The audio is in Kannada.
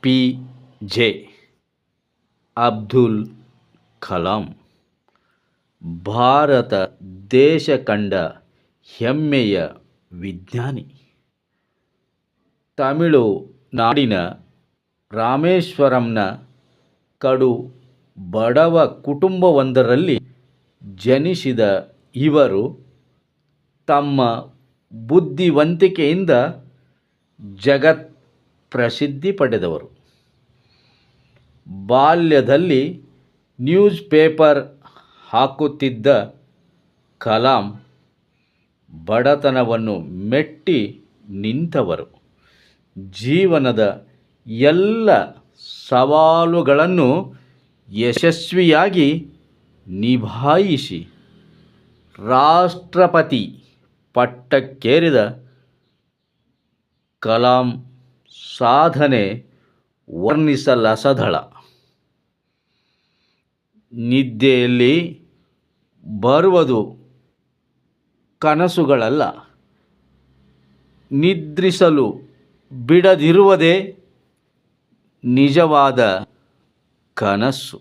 ಪಿ ಜೆ ಅಬ್ದುಲ್ ಕಲಾಂ ಭಾರತ ದೇಶ ಕಂಡ ಹೆಮ್ಮೆಯ ವಿಜ್ಞಾನಿ. ತಮಿಳುನಾಡಿನ ರಾಮೇಶ್ವರಂನ ಕಡು ಬಡವ ಕುಟುಂಬವೊಂದರಲ್ಲಿ ಜನಿಸಿದ ಇವರು ತಮ್ಮ ಬುದ್ಧಿವಂತಿಕೆಯಿಂದ ಜಗತ್ ಪ್ರಸಿದ್ಧಿ ಪಡೆದವರು. ಬಾಲ್ಯದಲ್ಲಿ ನ್ಯೂಸ್ ಪೇಪರ್ ಹಾಕುತ್ತಿದ್ದ ಕಲಾಂ ಬಡತನವನ್ನು ಮೆಟ್ಟಿ ನಿಂತವರು. ಜೀವನದ ಎಲ್ಲ ಸವಾಲುಗಳನ್ನು ಯಶಸ್ವಿಯಾಗಿ ನಿಭಾಯಿಸಿ ರಾಷ್ಟ್ರಪತಿ ಪಟ್ಟಕ್ಕೇರಿದ ಕಲಾಂ ಸಾಧನೆ ವರ್ಣಿಸಲಸದಳ. ನಿದ್ದೆಯಲ್ಲಿ ಬರುವುದು ಕನಸುಗಳಲ್ಲ, ನಿದ್ರಿಸಲು ಬಿಡದಿರುವುದೇ ನಿಜವಾದ ಕನಸು.